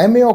MA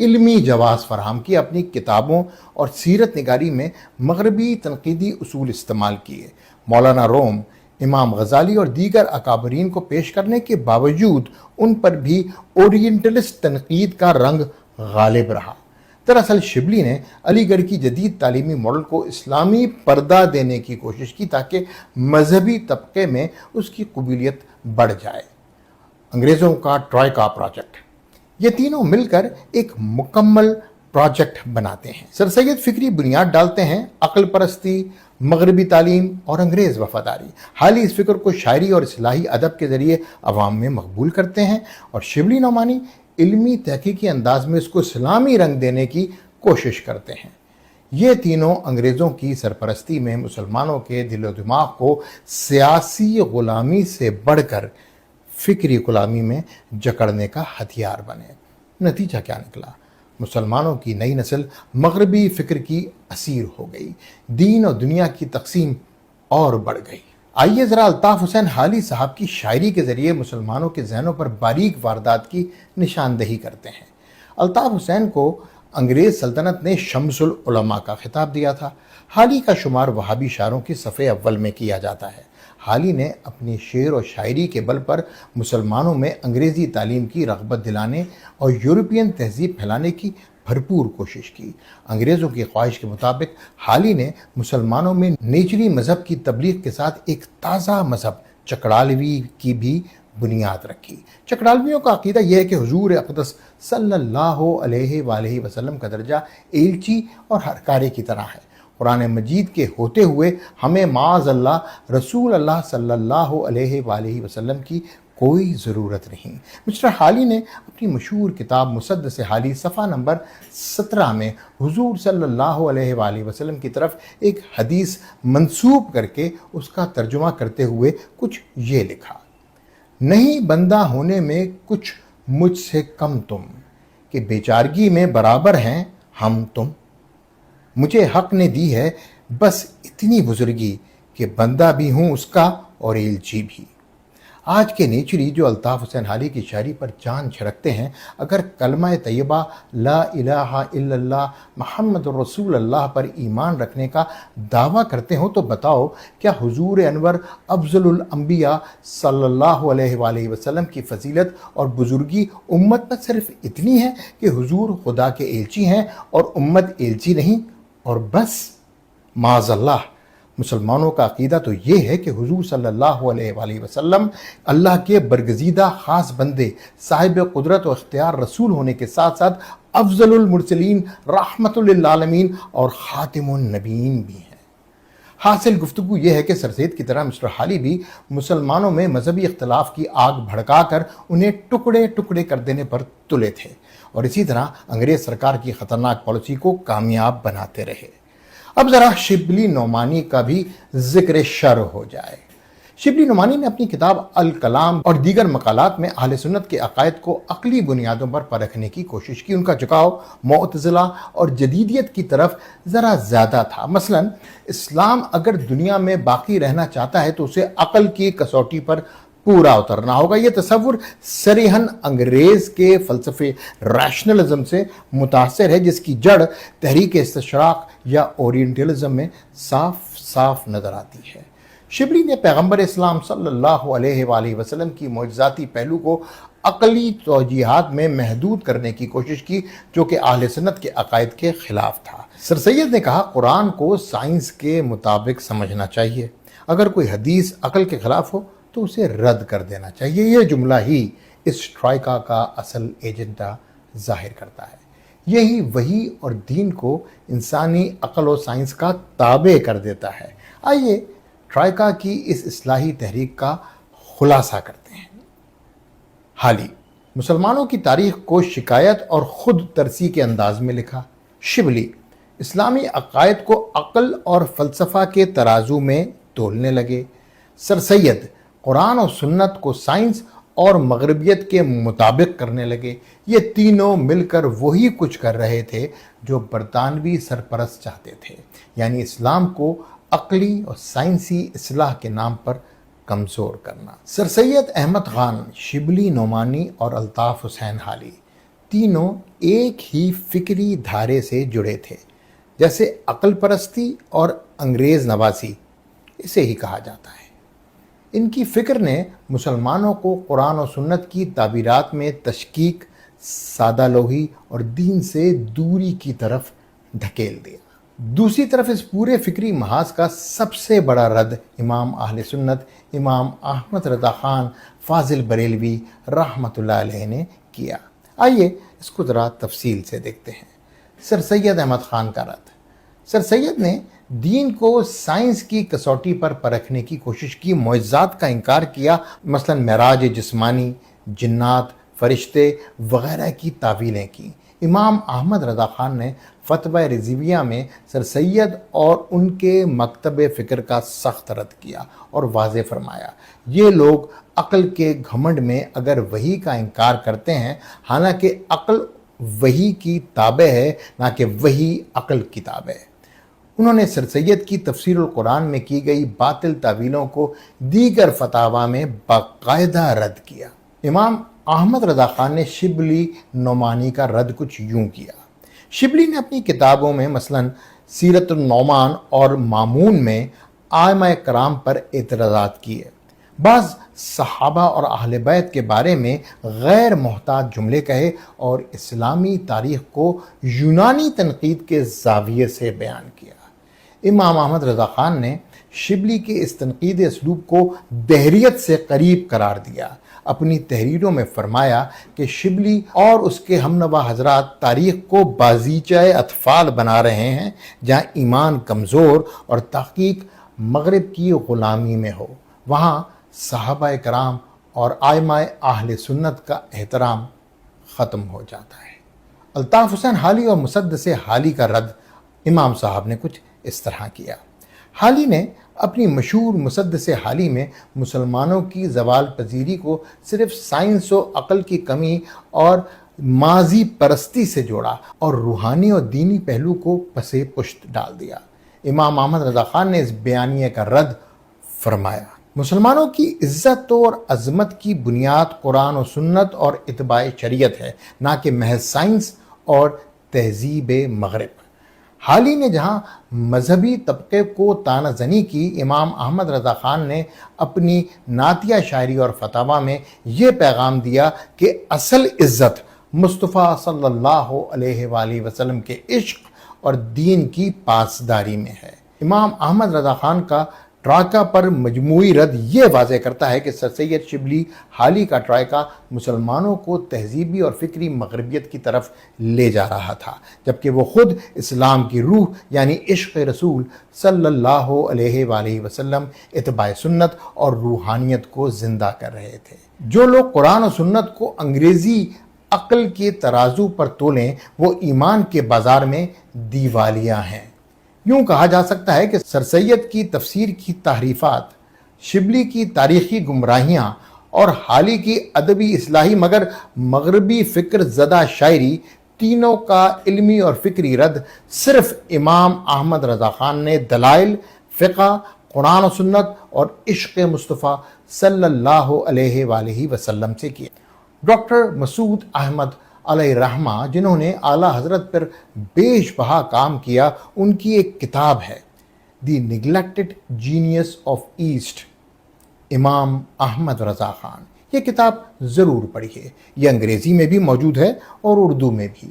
علمی جواز فراہم کیا، اپنی کتابوں اور سیرت نگاری میں مغربی تنقیدی اصول استعمال کیے۔ مولانا روم، امام غزالی اور دیگر اکابرین کو پیش کرنے کے باوجود ان پر بھی اورینٹلسٹ تنقید کا رنگ غالب رہا۔ دراصل شبلی نے علی گڑھ کی جدید تعلیمی ماڈل کو اسلامی پردہ دینے کی کوشش کی تاکہ مذہبی طبقے میں اس کی قبولیت بڑھ جائے۔ انگریزوں کا ٹرائیکا پروجیکٹ، یہ تینوں مل کر ایک مکمل پروجیکٹ بناتے ہیں۔ سر سید فکری بنیاد ڈالتے ہیں، عقل پرستی، مغربی تعلیم اور انگریز وفاداری۔ حالی اس فکر کو شاعری اور اصلاحی ادب کے ذریعے عوام میں مقبول کرتے ہیں، اور شبلی نعمانی علمی تحقیقی انداز میں اس کو اسلامی رنگ دینے کی کوشش کرتے ہیں۔ یہ تینوں انگریزوں کی سرپرستی میں مسلمانوں کے دل و دماغ کو سیاسی غلامی سے بڑھ کر فکری غلامی میں جکڑنے کا ہتھیار بنے۔ نتیجہ کیا نکلا؟ مسلمانوں کی نئی نسل مغربی فکر کی اسیر ہو گئی، دین اور دنیا کی تقسیم اور بڑھ گئی۔ آئیے ذرا الطاف حسین حالی صاحب کی شاعری کے ذریعے مسلمانوں کے ذہنوں پر باریک واردات کی نشاندہی کرتے ہیں۔ الطاف حسین کو انگریز سلطنت نے شمس العلماء کا خطاب دیا تھا۔ حالی کا شمار وہابی شاعروں کی صفحے اول میں کیا جاتا ہے۔ حالی نے اپنی شعر و شاعری کے بل پر مسلمانوں میں انگریزی تعلیم کی رغبت دلانے اور یورپین تہذیب پھیلانے کی بھرپور کوشش کی۔ انگریزوں کی خواہش کے مطابق حالی نے مسلمانوں میں نیچری مذہب کی تبلیغ کے ساتھ ایک تازہ مذہب چکڑالوی کی بھی بنیاد رکھی۔ چکڑالویوں کا عقیدہ یہ ہے کہ حضور اقدس صلی اللہ علیہ وآلہ وسلم کا درجہ ایلچی اور ہرکارے کی طرح ہے۔ قرآن مجید کے ہوتے ہوئے ہمیں معاذ اللہ رسول اللہ صلی اللہ علیہ وآلہ وسلم کی کوئی ضرورت نہیں۔ مسٹر حالی نے اپنی مشہور کتاب مسدس حالی صفحہ نمبر 17 میں حضور صلی اللہ علیہ وآلہ وسلم کی طرف ایک حدیث منسوب کر کے اس کا ترجمہ کرتے ہوئے کچھ یہ لکھا: نہیں بندہ ہونے میں کچھ مجھ سے کم تم، کہ بیچارگی میں برابر ہیں ہم تم۔ مجھے حق نے دی ہے بس اتنی بزرگی، کہ بندہ بھی ہوں اس کا اور ایلچی بھی۔ آج کے نیچری جو الطاف حسین حالی کی شاعری پر جان چھڑکتے ہیں، اگر کلمہ طیبہ لا الہ الا اللہ محمد رسول اللہ پر ایمان رکھنے کا دعویٰ کرتے ہوں، تو بتاؤ کیا حضور انور افضل الانبیاء صلی اللہ علیہ وآلہ وسلم کی فضیلت اور بزرگی امت پر صرف اتنی ہے کہ حضور خدا کے ایلچی ہیں اور امت ایلچی نہیں اور بس؟ معاذ اللہ! مسلمانوں کا عقیدہ تو یہ ہے کہ حضور صلی اللہ علیہ وآلہ وسلم اللہ کے برگزیدہ خاص بندے، صاحب قدرت و اختیار رسول ہونے کے ساتھ ساتھ افضل المرسلین، رحمت للعالمین اور خاتم النبیین بھی ہیں۔ حاصل گفتگو یہ ہے کہ سر سید کی طرح مسٹر حالی بھی مسلمانوں میں مذہبی اختلاف کی آگ بھڑکا کر انہیں ٹکڑے ٹکڑے کر دینے پر تلے تھے، اور اسی طرح انگریز سرکار کی خطرناک پالیسی کو کامیاب بناتے رہے۔ اب ذرا شبلی نعمانی کا بھی ذکر شر ہو جائے۔ شبلی نعمانی نے اپنی کتاب الکلام اور دیگر مقالات میں اہل سنت کے عقائد کو عقلی بنیادوں پر پرکھنے کی کوشش کی۔ ان کا جھکاؤ معتزلہ اور جدیدیت کی طرف ذرا زیادہ تھا۔ مثلا اسلام اگر دنیا میں باقی رہنا چاہتا ہے تو اسے عقل کی کسوٹی پر پورا اترنا ہوگا۔ یہ تصور صریحاً انگریز کے فلسفے ریشنلزم سے متاثر ہے، جس کی جڑ تحریک استشراق یا اورینٹلزم میں صاف صاف نظر آتی ہے۔ شبلی نے پیغمبر اسلام صلی اللہ علیہ وآلہ وسلم کی معجزاتی پہلو کو عقلی توجیہات میں محدود کرنے کی کوشش کی، جو کہ اہل سنت کے عقائد کے خلاف تھا۔ سر سید نے کہا قرآن کو سائنس کے مطابق سمجھنا چاہیے، اگر کوئی حدیث عقل کے خلاف ہو تو اسے رد کر دینا چاہیے۔ یہ جملہ ہی اس ٹرائیکا کا اصل ایجنڈا ظاہر کرتا ہے۔ یہی وحی اور دین کو انسانی عقل و سائنس کا تابع کر دیتا ہے۔ آئیے ٹرائیکا کی اس اصلاحی تحریک کا خلاصہ کرتے ہیں۔ حالی مسلمانوں کی تاریخ کو شکایت اور خود ترسی کے انداز میں لکھا۔ شبلی اسلامی عقائد کو عقل اور فلسفہ کے ترازو میں تولنے لگے۔ سر سید قرآن و سنت کو سائنس اور مغربیت کے مطابق کرنے لگے۔ یہ تینوں مل کر وہی کچھ کر رہے تھے جو برطانوی سرپرست چاہتے تھے، یعنی اسلام کو عقلی اور سائنسی اصلاح کے نام پر کمزور کرنا۔ سر سید احمد خان، شبلی نعمانی اور الطاف حسین حالی تینوں ایک ہی فکری دھارے سے جڑے تھے، جیسے عقل پرستی اور انگریز نواسی اسے ہی کہا جاتا ہے۔ ان کی فکر نے مسلمانوں کو قرآن و سنت کی تعبیرات میں تشکیک، سادہ لوحی اور دین سے دوری کی طرف دھکیل دیا۔ دوسری طرف اس پورے فکری محاذ کا سب سے بڑا رد امام اہل سنت امام احمد رضا خان فاضل بریلوی رحمۃ اللہ علیہ نے کیا۔ آئیے اس کو ذرا تفصیل سے دیکھتے ہیں۔ سر سید احمد خان کا رد۔ سر سید نے دین کو سائنس کی کسوٹی پر پرکھنے کی کوشش کی، معجزات کا انکار کیا، مثلا معراج جسمانی، جنات، فرشتے وغیرہ کی تعویلیں کی۔ امام احمد رضا خان نے فتویٰ رضویہ میں سر سید اور ان کے مکتب فکر کا سخت رد کیا اور واضح فرمایا، یہ لوگ عقل کے گھمنڈ میں اگر وحی کا انکار کرتے ہیں، حالانکہ عقل وحی کی تابع ہے نہ کہ وحی عقل کی تابع ہے۔ انہوں نے سر سید کی تفسیر القرآن میں کی گئی باطل تعویلوں کو دیگر فتاویٰ میں باقاعدہ رد کیا۔ امام احمد رضا خان نے شبلی نعمانی کا رد کچھ یوں کیا۔ شبلی نے اپنی کتابوں میں مثلا سیرت النعمان اور مامون میں ائمہ کرام پر اعتراضات کیے، بعض صحابہ اور اہل بیت کے بارے میں غیر محتاط جملے کہے اور اسلامی تاریخ کو یونانی تنقید کے زاویے سے بیان کیا۔ امام احمد رضا خان نے شبلی کے اس تنقیدی اسلوب کو دہریت سے قریب قرار دیا۔ اپنی تحریروں میں فرمایا کہ شبلی اور اس کے ہمنوا حضرات تاریخ کو بازیچہ اطفال بنا رہے ہیں، جہاں ایمان کمزور اور تحقیق مغرب کی غلامی میں ہو، وہاں صحابہ کرام اور ائمہ اہل سنت کا احترام ختم ہو جاتا ہے۔ الطاف حسین حالی اور مسدس حالی کا رد امام صاحب نے کچھ اس طرح کیا۔ حالی نے اپنی مشہور مسدس حالی میں مسلمانوں کی زوال پذیری کو صرف سائنس و عقل کی کمی اور ماضی پرستی سے جوڑا اور روحانی اور دینی پہلو کو پس پشت ڈال دیا۔ امام احمد رضا خان نے اس بیانیے کا رد فرمایا، مسلمانوں کی عزت اور عظمت کی بنیاد قرآن و سنت اور اتباع شریعت ہے، نہ کہ محض سائنس اور تہذیب مغرب۔ حالی نے جہاں مذہبی طبقے کو طعنہ زنی کی، امام احمد رضا خان نے اپنی نعتیہ شاعری اور فتاویٰ میں یہ پیغام دیا کہ اصل عزت مصطفیٰ صلی اللہ علیہ وآلہ وسلم کے عشق اور دین کی پاسداری میں ہے۔ امام احمد رضا خان کا ٹرائقہ پر مجموعی رد یہ واضح کرتا ہے کہ سر سید شبلی حالی کا ٹرائقہ مسلمانوں کو تہذیبی اور فکری مغربیت کی طرف لے جا رہا تھا، جبکہ وہ خود اسلام کی روح یعنی عشق رسول صلی اللہ علیہ وآلہ وسلم، اتباع سنت اور روحانیت کو زندہ کر رہے تھے۔ جو لوگ قرآن و سنت کو انگریزی عقل کے ترازو پر تولیں، وہ ایمان کے بازار میں دیوالیہ ہیں۔ یوں کہا جا سکتا ہے کہ سر سید کی تفسیر کی تحریفات، شبلی کی تاریخی گمراہیاں اور حالی کی ادبی اصلاحی مگر مغربی فکر زدہ شاعری، تینوں کا علمی اور فکری رد صرف امام احمد رضا خان نے دلائل، فقہ، قرآن و سنت اور عشق مصطفیٰ صلی اللہ علیہ وآلہ وسلم سے کیا۔ ڈاکٹر مسعود احمد علیہ رحمہ، جنہوں نے اعلیٰ حضرت پر بیش بہا کام کیا، ان کی ایک کتاب ہے دی نیگلیکٹڈ جینیس آف ایسٹ، امام احمد رضا خان۔ یہ کتاب ضرور پڑھیے، یہ انگریزی میں بھی موجود ہے اور اردو میں بھی۔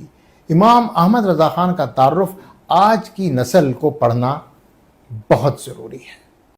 امام احمد رضا خان کا تعارف آج کی نسل کو پڑھنا بہت ضروری ہے۔